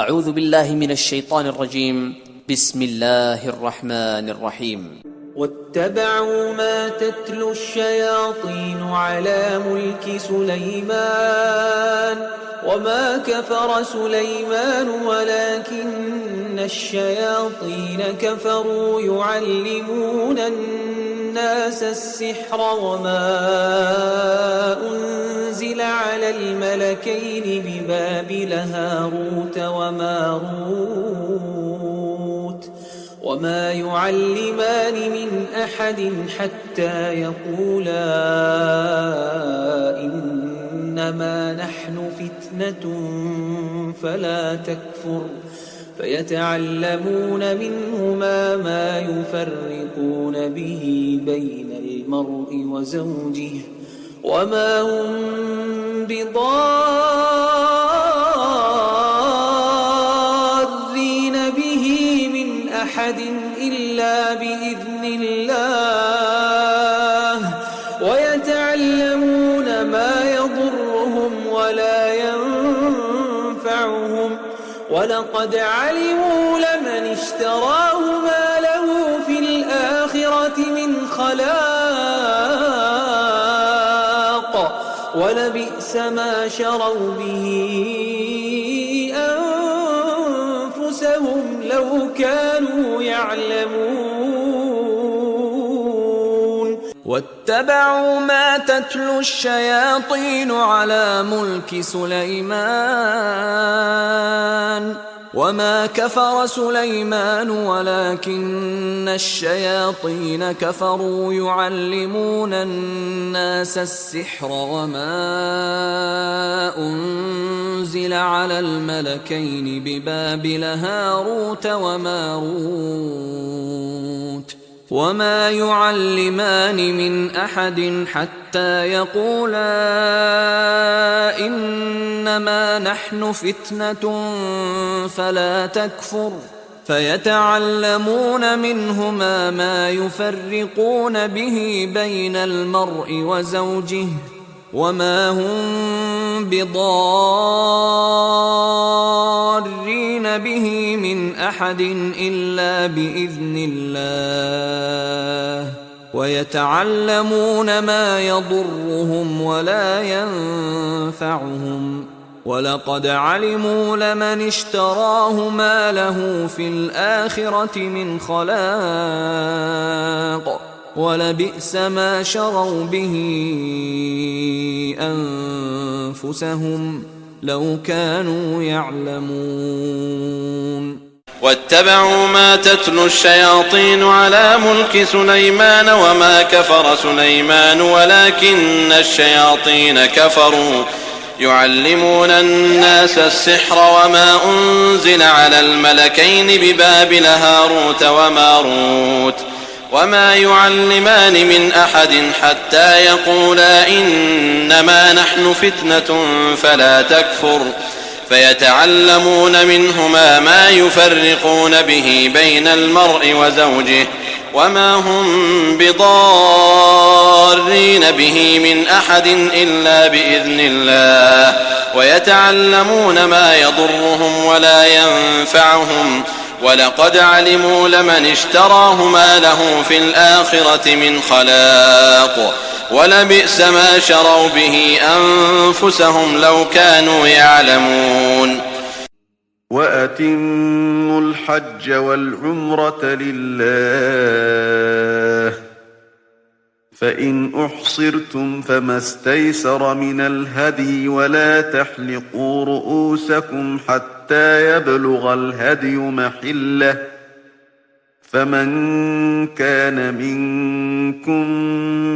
أعوذ بالله من الشيطان الرجيم. بسم الله الرحمن الرحيم. واتبعوا ما تتلو الشياطين على ملك سليمان وما كفر سليمان ولكن الشياطين كفروا يعلمون الناس السحر وما أنزل على الملكين ببابل هاروت وماروت وما يعلمان من أحد حتى يقولا إنما نحن فتنة فلا تكفر فيتعلمون منهما ما يفرقون به بين المرء وزوجه وما هم بضارين به من أحد إلا بإذن الله ويتعلمون ما يضرهم ولا ينفعهم ولقد علموا لمن اشتراه ما له في الآخرة من خلاق ولبئس ما شروا به أنفسهم لو كانوا يعلمون. واتبعوا ما تتلو الشياطين على ملك سليمان وما كفر سليمان ولكن الشياطين كفروا يعلمون الناس السحر وما أنزل على الملكين ببابل هاروت وماروت وما يعلمان من أحد حتى يقولا إنما نحن فتنة فلا تكفر فيتعلمون منهما ما يفرقون به بين المرء وزوجه وما هم بضارين به من أحد إلا بإذن الله ويتعلمون ما يضرهم ولا ينفعهم ولقد علموا لمن اشتراه ما له في الآخرة من خلاق ولبئس ما شروا به أنفسهم لو كانوا يعلمون. واتبعوا ما تتلو الشياطين على ملك سليمان وما كفر سليمان ولكن الشياطين كفروا يعلمون الناس السحر وما أنزل على الملكين ببابل هاروت وماروت وما يعلمان من أحد حتى يقولا إنما نحن فتنة فلا تكفر فيتعلمون منهما ما يفرقون به بين المرء وزوجه وما هم بضارين به من أحد إلا بإذن الله ويتعلمون ما يضرهم ولا ينفعهم ولقد علموا لمن اشتراه ما له في الآخرة من خلاق ولبئس ما شروا به أنفسهم لو كانوا يعلمون. وأتموا الحج والعمرة لله فإن أحصرتم فما استيسر من الهدي ولا تحلقوا رؤوسكم حتى يبلغ الهدي محله فمن كان منكم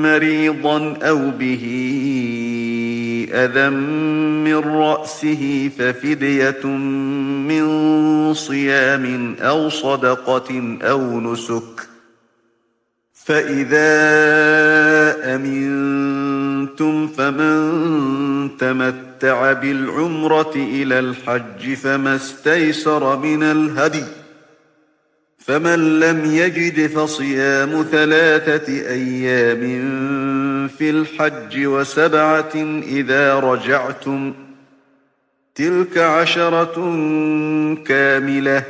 مريضا أو به أذى من رأسه ففدية من صيام أو صدقة أو نسك فإذا أمنتم فمن تمتع بالعمرة إلى الحج فما استيسر من الهدي فمن لم يجد فصيام 3 أيام في الحج و7 إذا رجعتم تلك 10 كاملة،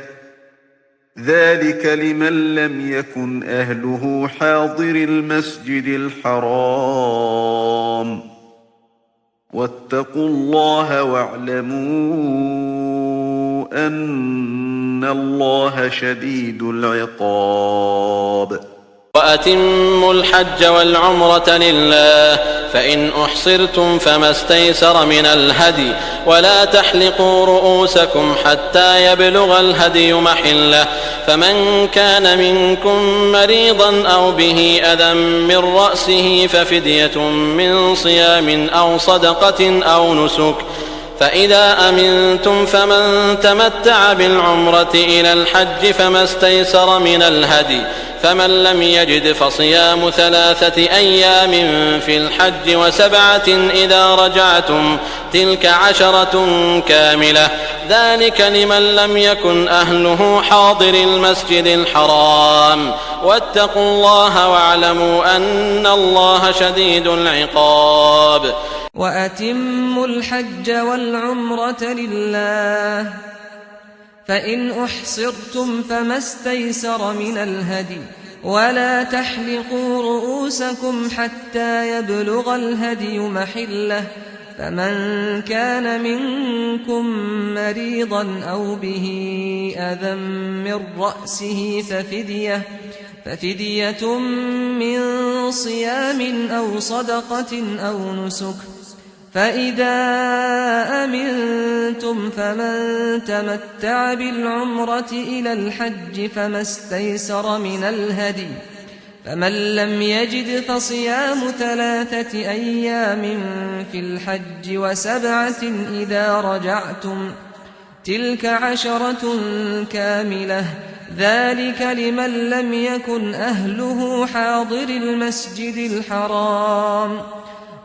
ذلك لمن لم يكن أهله حاضر المسجد الحرام. واتقوا الله واعلموا أن الله شديد العقاب. وأتموا الحج والعمرة لله، فإن أحصرتم فما استيسر من الهدي، ولا تحلقوا رؤوسكم حتى يبلغ الهدي محله، فمن كان منكم مريضا أو به أذى من رأسه ففدية من صيام أو صدقة أو نسك، فإذا أمنتم فمن تمتع بالعمرة إلى الحج فما استيسر من الهدي، فمن لم يجد فصيام 3 أيام في الحج و7 إذا رجعتم، تلك 10 كاملة، ذلك لمن لم يكن أهله حاضر المسجد الحرام. واتقوا الله واعلموا أن الله شديد العقاب. وأتموا الحج والعمرة لله، فإن أحصرتم فما استيسر من الهدي، ولا تحلقوا رؤوسكم حتى يبلغ الهدي محله، فمن كان منكم مريضا أو به أذى من رأسه ففدية من صيام أو صدقة أو نسك، فإذا أمنتم فمن تمتع بالعمرة إلى الحج فما استيسر من الهدي، فمن لم يجد فصيام 3 أيام في الحج و7 إذا رجعتم، تلك 10 كاملة، ذلك لمن لم يكن أهله حاضر المسجد الحرام.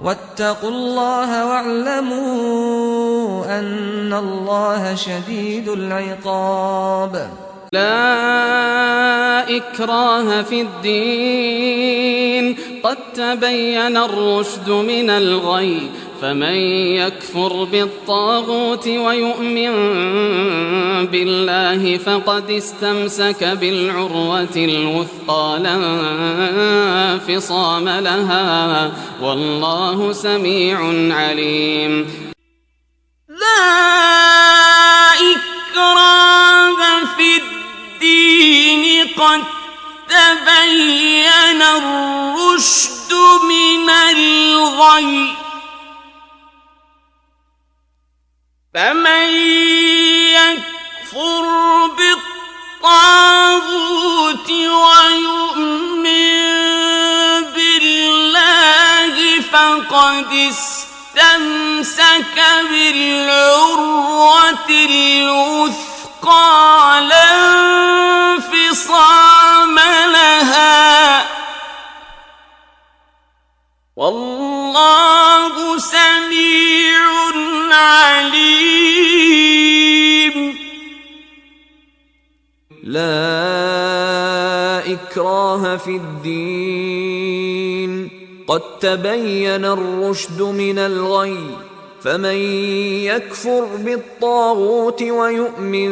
واتقوا الله واعلموا أن الله شديد العقاب. لا إكراه في الدين، قد تبين الرشد من الغي، فمن يكفر بالطاغوت ويؤمن بالله فقد استمسك بالعروة الوثقى لا انفصام لها، والله سميع عليم. لا إكراه في الدين، قد تبين الرشد من الغي، فمن يكفر بالطاغوت ويؤمن بالله فقد استمسك بالعروة الوثقى لا انفصام لها، والله سميع عليم. لا إكراه في الدين، قد تبين الرشد من الغي، فمن يكفر بالطاغوت ويؤمن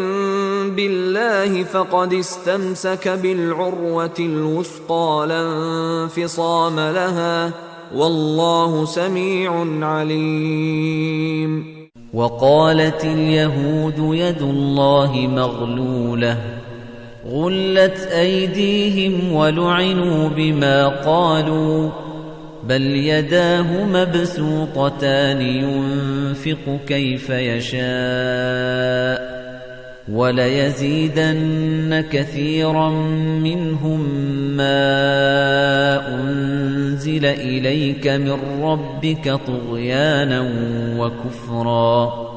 بالله فقد استمسك بالعروة الوثقى لا انفصام لها، والله سميع عليم. وقالت اليهود يد الله مغلولة، غلت أيديهم ولعنوا بما قالوا، بل يداه مبسوطتان ينفق كيف يشاء، وليزيدن كثيرا منهم ما أنزل إليك من ربك طغيانا وكفرا،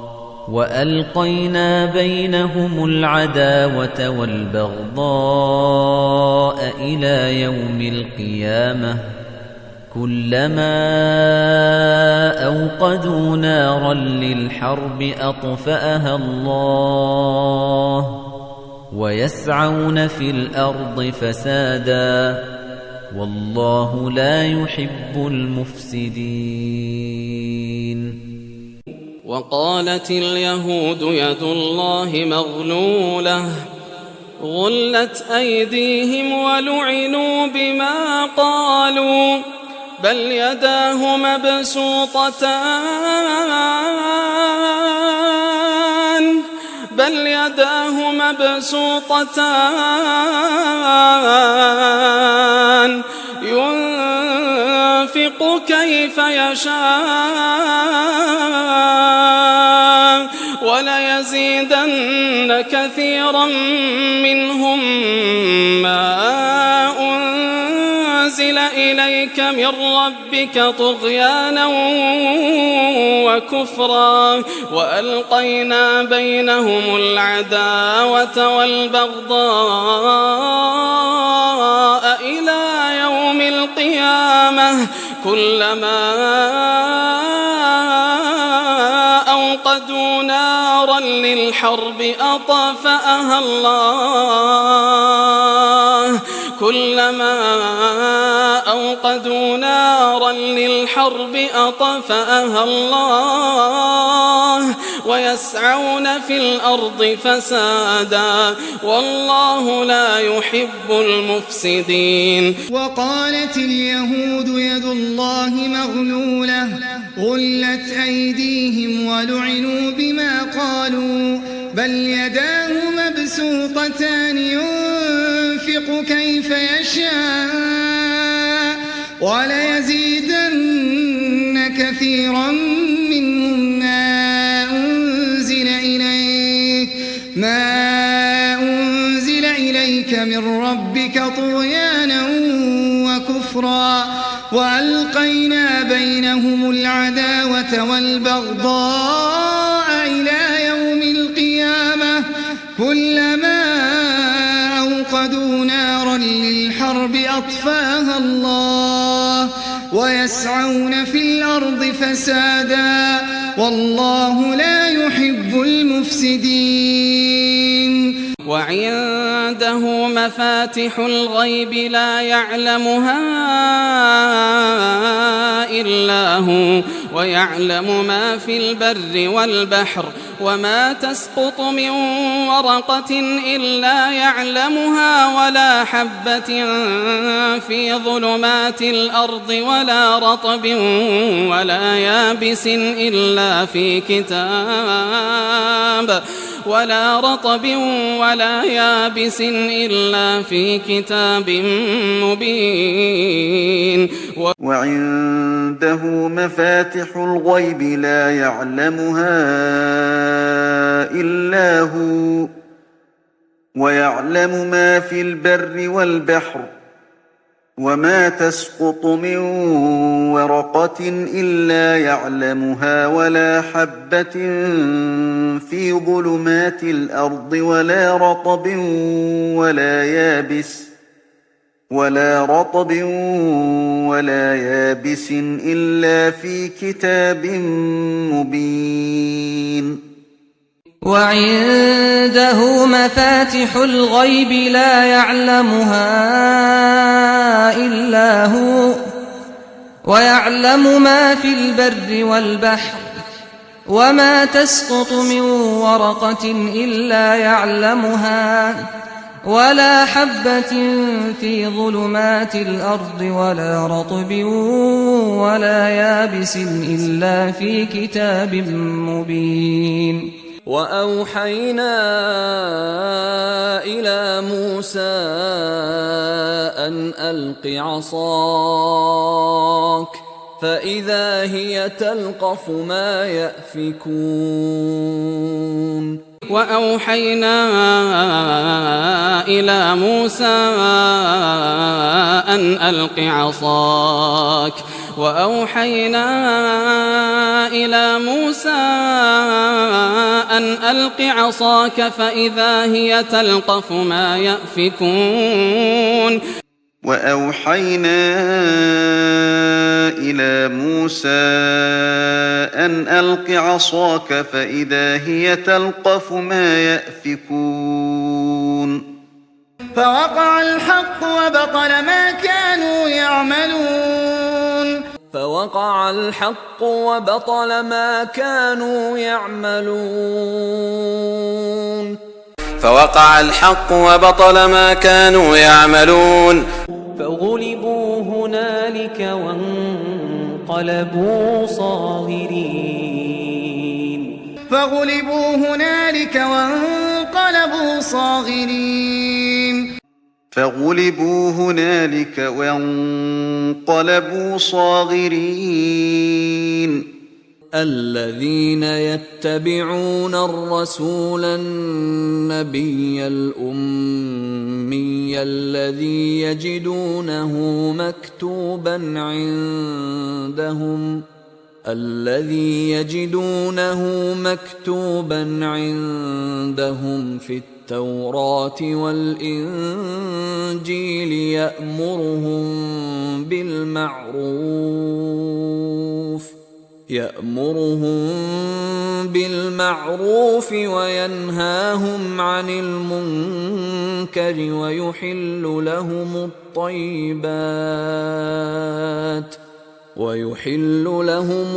وألقينا بينهم العداوة والبغضاء إلى يوم القيامة، كلما أوقدوا نارا للحرب أطفأها الله، ويسعون في الأرض فسادا، والله لا يحب المفسدين. وقالت اليهود يد الله مغلولة غلت أيديهم ولعنوا بما قالوا بل يداه مبسوطتان ينفق كيف يشاء وليزيدن كثيرا منهم ما أنزل إليك من ربك طغيانا وكفرا وألقينا بينهم العداوة والبغضاء إلى يوم القيامة كلما أوقدوا نارا للحرب أطفأها الله ويسعون في الأرض فسادا والله لا يحب المفسدين. وقالت اليهود يد الله مغلولة غلت أيديهم ولعنوا بما قالوا بل يداه مبسوطتان ينفق كيف يشاء وليزيدن كثيرا منهم ما أنزل إليك من ربك طغيانا وكفرا وألقينا بينهم العداوة والبغضاء إلى يوم القيامة كلما أوقدوا نارا للحرب أطفاها الله ويسعون في الأرض فسادا والله لا يحب المفسدين. وعنده مفاتح الغيب لا يعلمها إلا هو ويعلم ما في البر والبحر وما تسقط من ورقة إلا يعلمها ولا حبة في ظلمات الأرض ولا رطب ولا يابس إلا في كتاب مبين. وعنده مفاتح الغيب لا يعلمها إلا هو ويعلم ما في البر والبحر وما تسقط من ورقة إلا يعلمها ولا حبة في ظلمات الأرض ولا رطب ولا يابس إلا في كتاب مبين. وعنده مفاتح الغيب لا يعلمها إلا هو ويعلم ما في البر والبحر وما تسقط من ورقة إلا يعلمها ولا حبة في ظلمات الأرض ولا رطب ولا يابس إلا في كتاب مبين. وأوحينا إلى موسى أن ألق عصاك فإذا هي تلقف ما يأفكون. وأوحينا إلى موسى أن ألق عصاك فإذا هي تلقف ما يأفكون. وأوحينا إلى موسى أن ألق عصاك فإذا هي تلقف ما يأفكون. فوقع الحق وبطل ما كانوا يعملون. فوقع الحق وبطل ما كانوا يعملون فوقع الحق وبطل ما كانوا يعملون فغلبوا هنالك وانقلبوا صاغرين فغلبوا هنالك وانقلبوا صاغرين فغلبوا هنالك وانقلبوا صاغرين الذين يتبعون الرسول النبي الأمي الذي يجدونه مكتوبا عندهم في التوراة والإنجيل يأمرهم بالمعروف وينهاهم عن المنكر ويحل لهم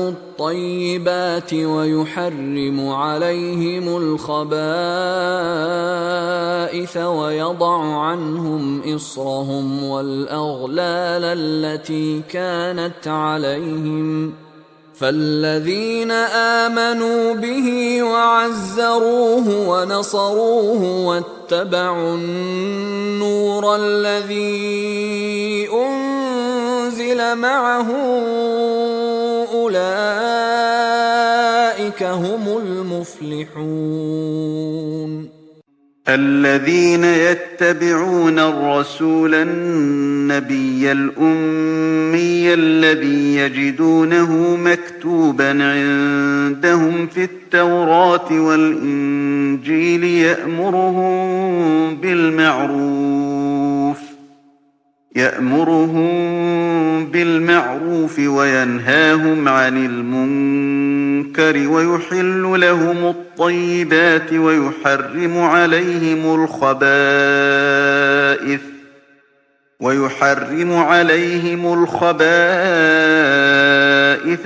الطيبات ويحرم عليهم الخبائث ويضع عنهم إصرهم والأغلال التي كانت عليهم فالذين آمنوا به وعزروه ونصروه واتبعوا النور الذي أنزل معه أولئك هم المفلحون الذين يتبعون الرسول النبي الأمي الذي يجدونه مكتوبا عندهم في التوراة والإنجيل يأمرهم بالمعروف وينهاهم عن المنكر ويحل لهم الطيبات ويحرم عليهم الخبائث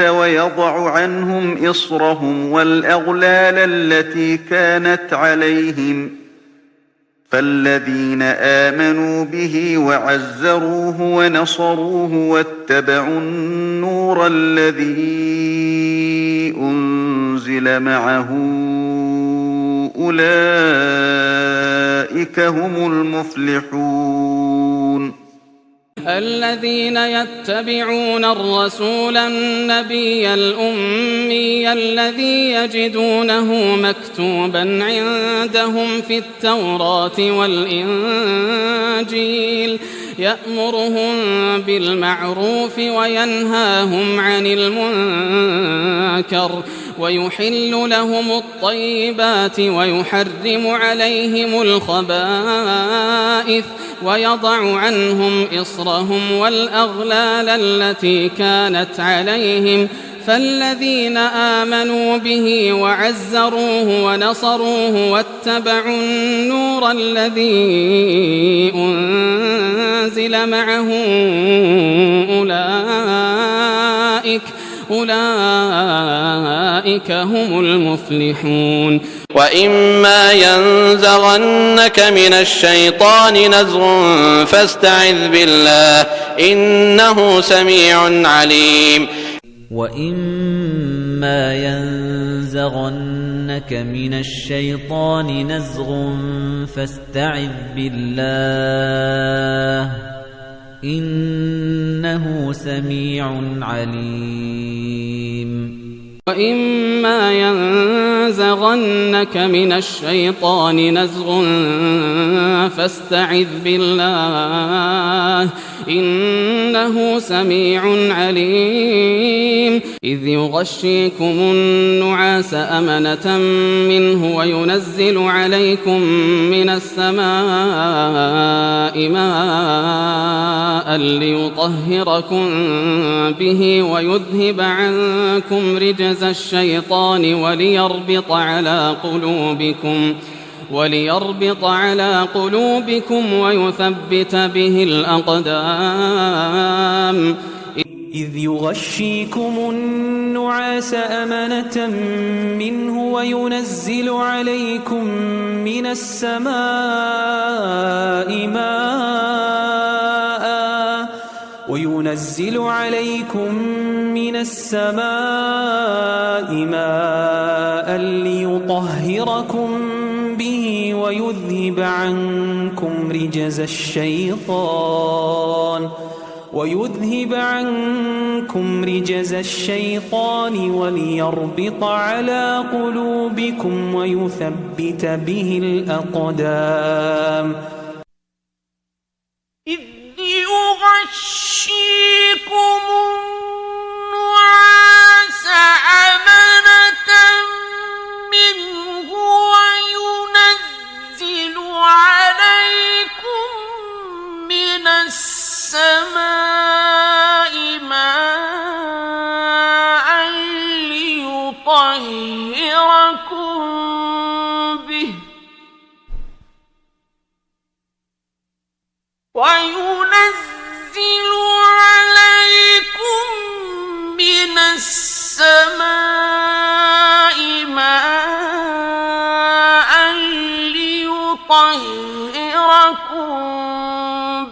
ويضع عنهم إصرهم والأغلال التي كانت عليهم فالذين آمنوا به وعزروه ونصروه واتبعوا النور الذي أنزل معه أولئك هم المفلحون الذين يتبعون الرسول النبي الأمي الذي يجدونه مكتوبا عندهم في التوراة والإنجيل يأمرهم بالمعروف وينهاهم عن المنكر ويحل لهم الطيبات ويحرم عليهم الخبائث ويضع عنهم إصرهم والأغلال التي كانت عليهم فالذين آمنوا به وعزروه ونصروه واتبعوا النور الذي أنزل معه أولئك هم المفلحون وإما ينزغنك من الشيطان نزغ فاستعذ بالله إنه سميع عليم وإما ينزغنك من الشيطان نزغ فاستعذ بالله إنه سميع عليم وإما ينزغنك من الشيطان نزغ فاستعذ بالله إنه سميع عليم إذ يغشيكم النعاس أمنة منه وينزل عليكم من السماء ماء ليطهركم به ويذهب عنكم رجز الشيطان وليربط على قلوبكم ويثبت به الأقدام إذ يغشيكم النعاس أمنة منه وينزل عليكم من السماء ماء ليطهركم به ويذهب عنكم رجز الشيطان وليربط على قلوبكم ويثبت به الأقدام. إذ يغشيكم النعاس أمنة منه وينزل عليكم من السماء ماء ليطهركم به وينزل عليكم من السماء ماء ليطهركم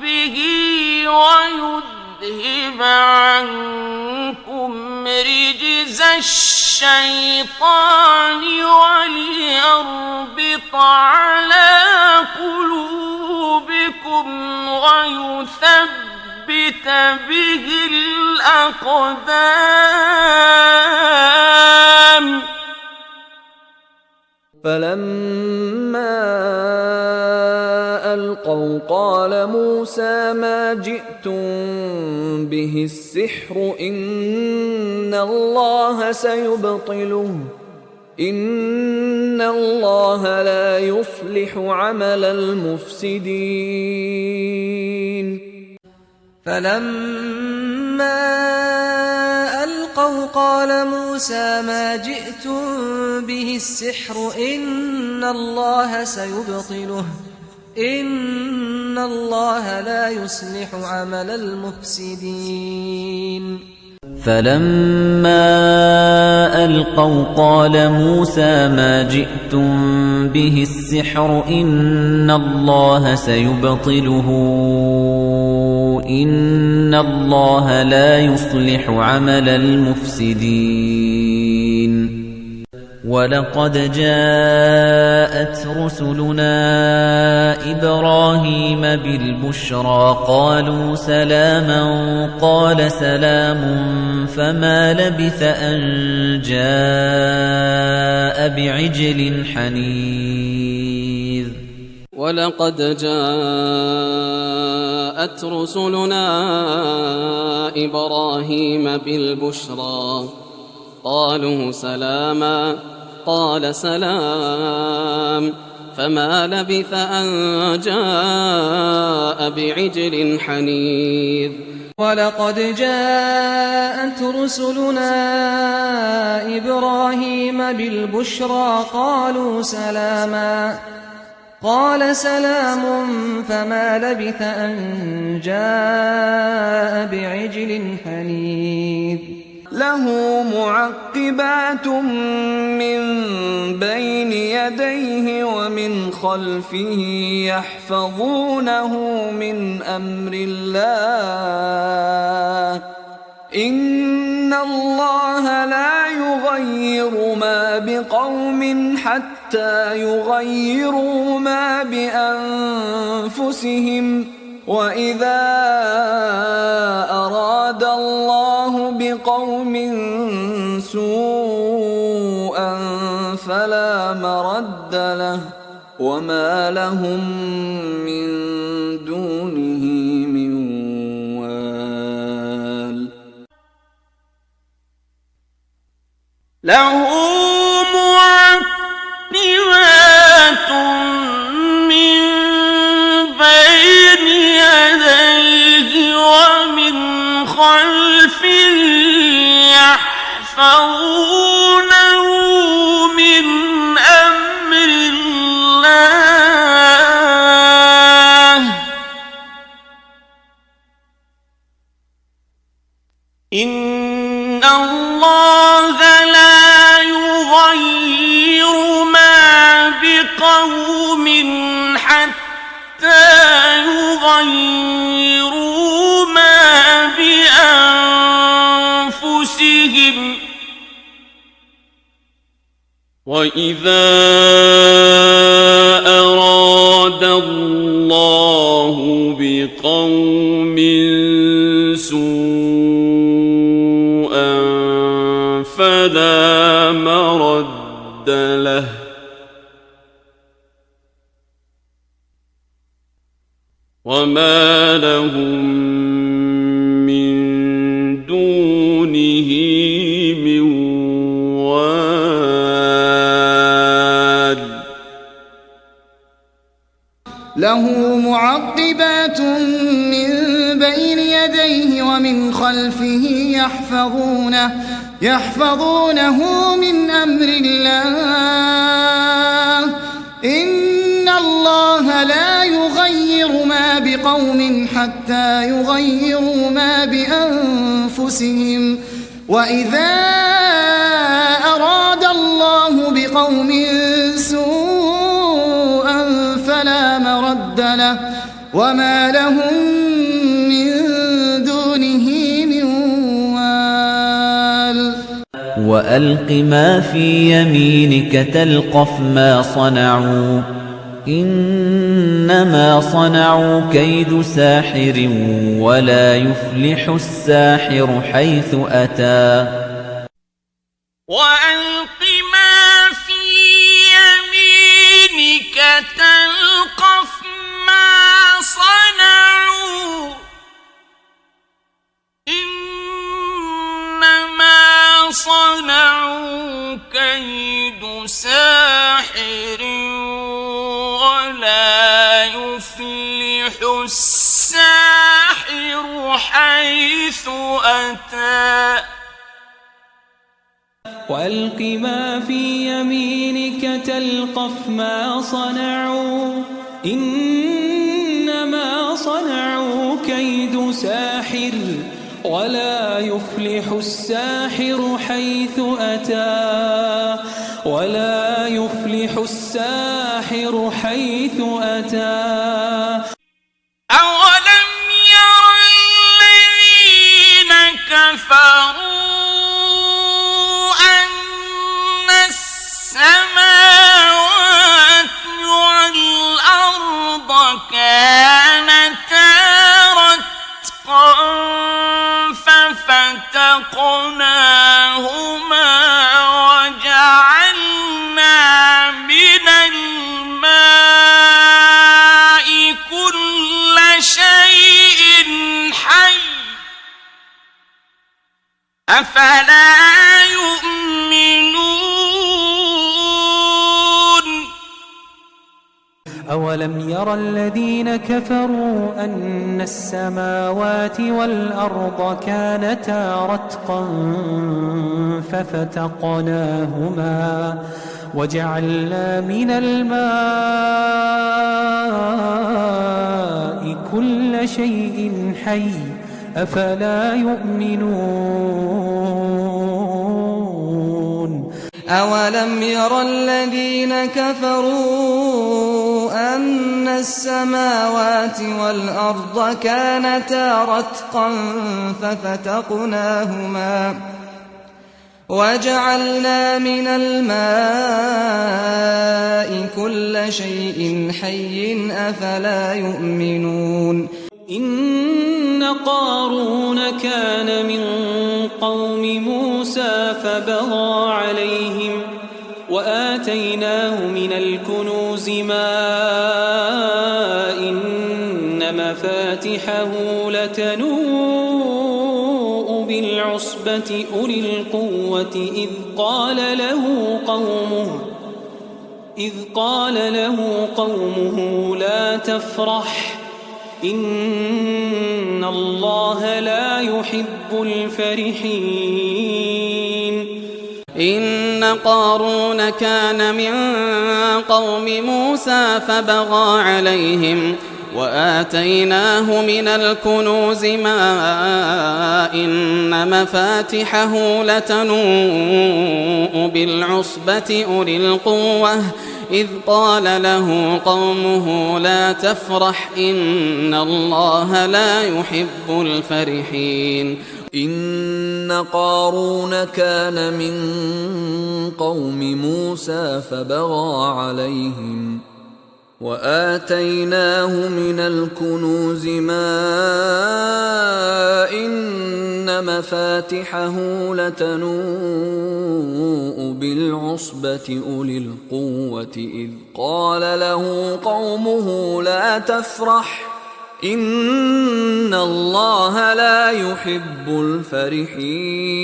به ويذهب عنكم رجز الشيطان وليربط على قلوبكم ويثبت به الأقدام. فلما ألقوا قال موسى ما جئتم به السحر إن الله سيبطله إن الله لا يصلح عمل المفسدين. فلما ألقوا قال موسى ما جئتم به السحر إن الله سيبطله إن الله لا يصلح عمل المفسدين. فلما ألقوا قال موسى ما جئتم به السحر إن الله سيبطله إن الله لا يصلح عمل المفسدين. ولقد جاءت رسلنا إبراهيم بالبشرى قالوا سلاما قال سلام فما لبث أن جاء بعجل حنيذ. ولقد جاءت رسلنا إبراهيم بالبشرى قالوا سلاما قال سلام فما لبث أن جاء بعجل حنيذ. ولقد جاءت رسلنا إبراهيم بالبشرى قالوا سلاما قال سلام فما لبث أن جاء بعجل حنيذ. له معقبات من بين يديه ومن خلفه يحفظونه من أمر الله إن الله لا يغير ما بقوم حتى يغيروا ما بأنفسهم وإذا أراد الله بقوم سوءا فلا مرد له وما لهم من دونه من وال. له معقبات من بين يديه ومن خلفه يحفظونه من أمر الله إن الله لا يغير ما بقوم حتى يغيروا ما بأنفسهم وإذا أراد الله بقوم سوءا فلا مرد له وما لهم من دونه من وال له معقبات من بين يديه ومن خلفه يحفظونه من أمر الله إن الله لا يغير ما بقوم حتى يغيروا ما بأنفسهم وإذا أراد الله بقوم سوءا فلا مرد له وما لهم من دونه من وال وألق ما في يمينك تلقف ما صنعوا إنما صنعوا كيد ساحر ولا يفلح الساحر حيث أتى وألق ما في يمينك تلقف ما صنعوا إنما صنعوا كيد ساحر ولا يفلح الساحر حيث أتى وألق ما في يمينك تلقف ما صنعوا إنما صنعوا كيد ساحر ولا يفلح الساحر حيث أتى ولا يفلح الساحر حيث أتى أولم ير الذين كفروا أن السماوات والأرض كانتا رتقا ففتقناهما وجعلنا من الماء كل شيء حي أفلا يؤمنون أولم ير الذين كفروا أن السماوات والأرض كانتا رتقا ففتقناهما وجعلنا من الماء كل شيء حي أفلا يؤمنون أولم ير الذين كفروا أن السماوات والأرض كانتا رتقا ففتقناهما وجعلنا من الماء كل شيء حي أفلا يؤمنون إن قارون كان من قوم موسى فبغى عليهم وآتيناه من الكنوز ما إن مفاتحه لتنوء بالعصبة أولي القوة إذ قال له قومه لا تفرح إن الله لا يحب الفرحين إن قارون كان من قوم موسى فبغى عليهم وآتيناه من الكنوز ما إن مفاتحه لتنوء بالعصبة أولي القوة إذ قال له قومه لا تفرح إن الله لا يحب الفرحين إن قارون كان من قوم موسى فبغى عليهم وآتيناه من الكنوز ما إن مفاتحه لتنوء بالعصبة أولي القوة إذ قال له قومه لا تفرح إن الله لا يحب الفرحين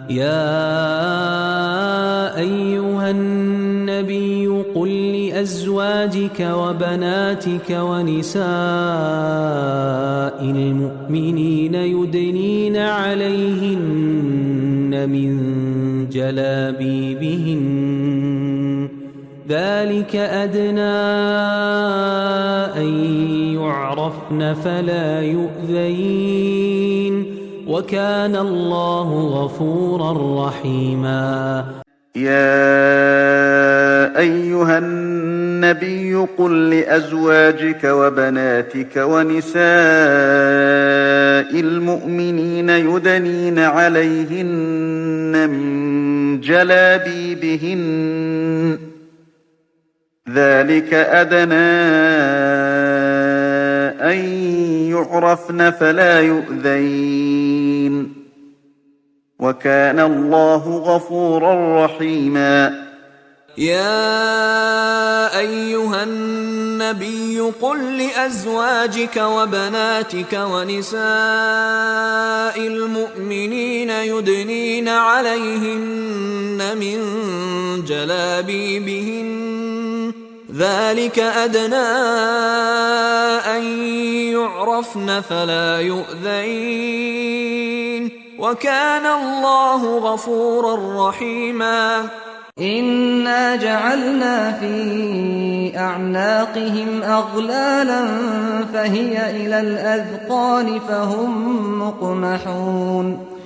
يا أيها النبي قل لأزواجك وبناتك ونساء المؤمنين يدنين عليهن من جلابيبهن ذلك أدنى أن يعرفن فلا يؤذين وكان الله غفورا رحيما يا أيها النبي قل لأزواجك وبناتك ونساء المؤمنين يدنين عليهن من جلابيبهن ذلك أدنى أن يعرفن فلا يؤذين وكان الله غفورا رحيما يا أيها النبي قل لأزواجك وبناتك ونساء المؤمنين يدنين عليهن من جلابيبهن ذلك أدنى أن يعرفن فلا يؤذين وكان الله غفورا رحيما إنا جعلنا في أعناقهم أغلالا فهي إلى الأذقان فهم مقمحون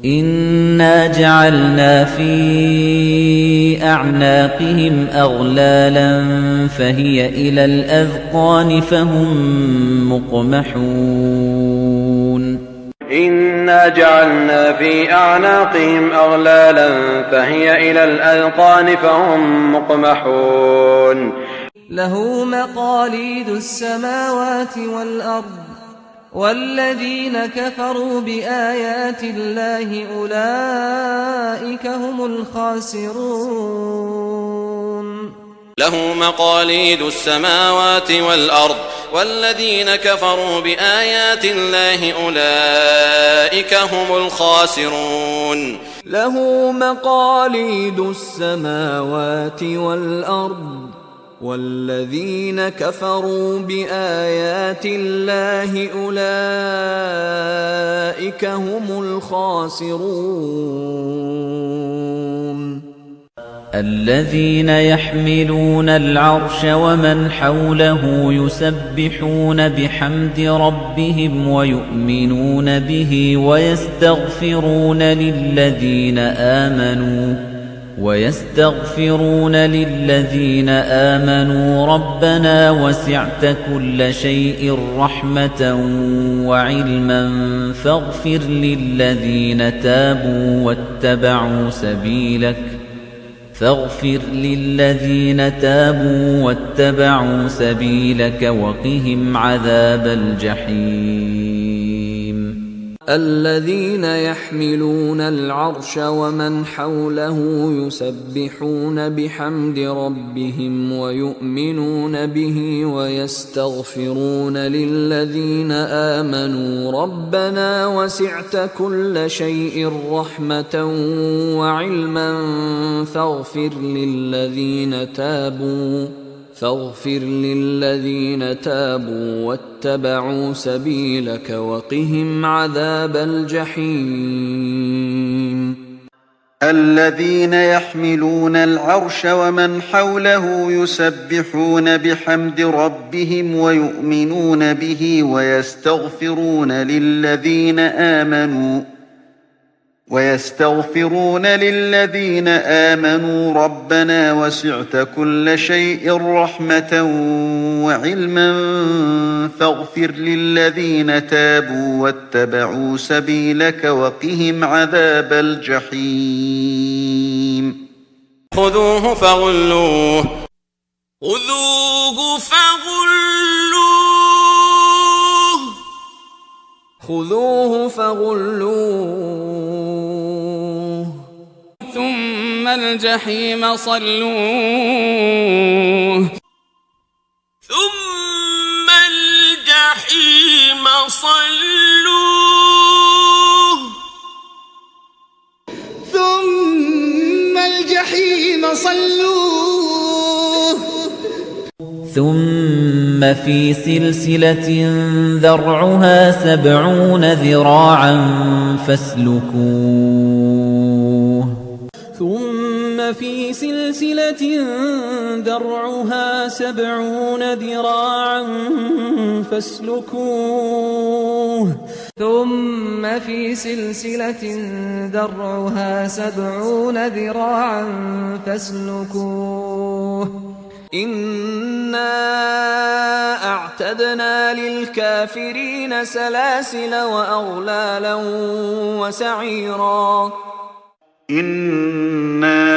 إنا جعلنا في أعناقهم أغلالا فهي إلى الأذقان فهم مقمحون إنا جعلنا في أعناقهم أغلالا فهي إلى الأذقان فهم مقمحون له مقاليد السماوات والأرض والذين كفروا بآيات الله أولئك هم الخاسرون له مقاليد السماوات والأرض والذين كفروا بآيات الله أولئك هم الخاسرون له مقاليد السماوات والأرض والذين كفروا بآيات الله أولئك هم الخاسرون الذين يحملون العرش ومن حوله يسبحون بحمد ربهم ويؤمنون به ويستغفرون للذين آمنوا ربنا وسعت كل شيء رحمة وعلما فاغفر للذين تابوا واتبعوا سبيلك وقهم عذاب الجحيم الذين يحملون العرش ومن حوله يسبحون بحمد ربهم ويؤمنون به ويستغفرون للذين آمنوا ربنا وسعت كل شيء رحمة وعلما فاغفر للذين تابوا واتبعوا سبيلك وقهم عذاب الجحيم الذين يحملون العرش ومن حوله يسبحون بحمد ربهم ويؤمنون به ويستغفرون للذين آمنوا ربنا وسعت كل شيء رحمة وعلما فاغفر للذين تابوا واتبعوا سبيلك وقهم عذاب الجحيم خذوه فغلوه خذوه فغلوه ثم الجحيم صلوه ثم في سلسلة ذرعها 70 ذراعا فاسلكوه ثم في سلسلة ذرعها 70 ذراعا فاسلكوه ثم في سلسلة ذرعها 70 ذراعا فاسلكوه إنا أعتدنا للكافرين سلاسل وأغلالا وسعيرا إنا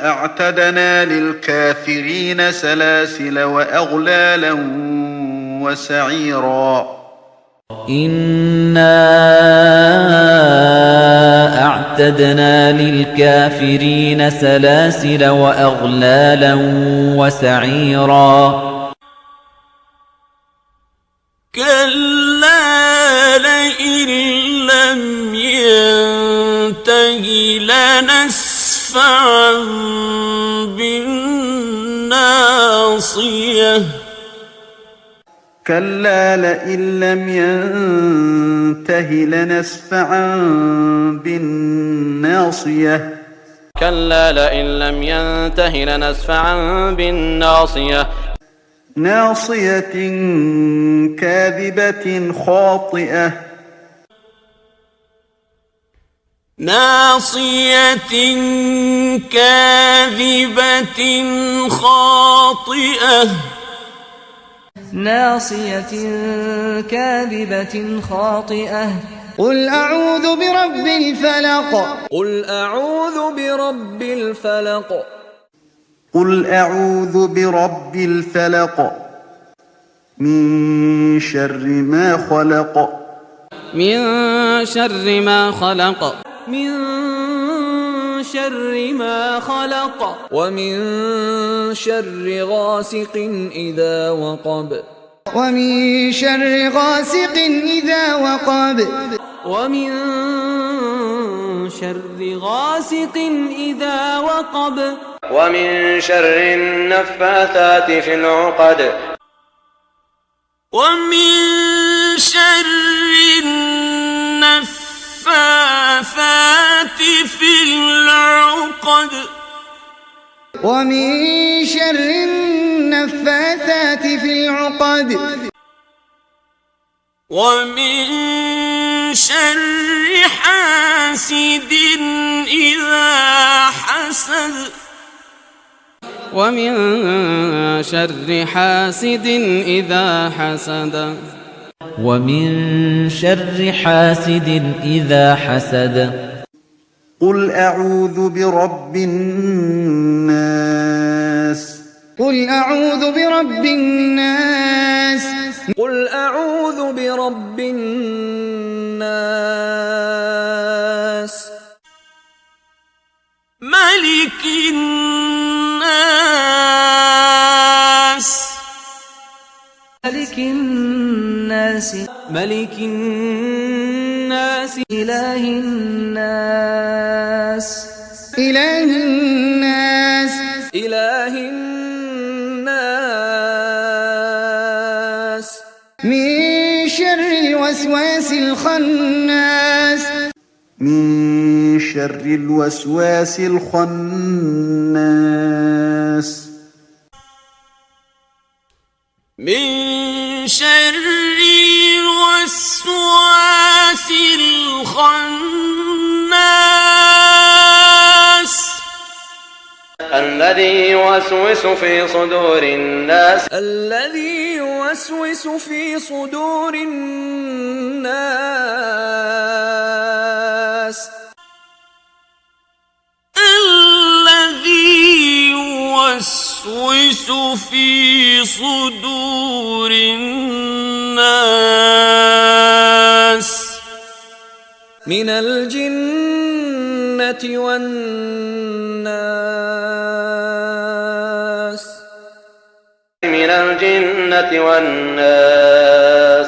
أعتدنا للكافرين سلاسل وأغلالا وسعيرا إنا أعتدنا للكافرين سلاسل وأغلالا وسعيرا كلا لئن لم ينته لنسفعا بالناصية كلا لئن لم ينته لنسفعا بالناصية كلا لئن لم ينته لنسفعا بالناصية ناصية كاذبة خاطئة ناصية كاذبة خاطئة ناصية كاذبة خاطئة قل أعوذ برب الفلق قل أعوذ برب الفلق قل أعوذ برب الفلق من شر ما خلق من شر ما خلق من شر ما خلق ومن شر غاسق إذا وقب ومن شر غاسق إذا وقب ومن شر غاسق إذا وقب ومن شر النفاثات في العقد ومن شر النفاثات في العقد ومن شر النفاثات في العقد ومن شر حاسد إذا حسد ومن شر حاسد إذا حسد ومن شر حاسد إذا حسد قل أعوذ برب الناس قل أعوذ برب الناس قل أعوذ برب الناس ملك الناس ملك الناس ملك الناس إله الناس إله الناس إله الناس من شر الوسواس الخناس من شر الوسواس الخناس من شر الوسواس الخناس الذي يوسوس في صدور الناس الذي يوسوس في صدور الناس الذي يوسوس في صدور الناس من الجنة والناس من الجنة والناس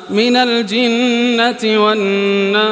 من الجنة والناس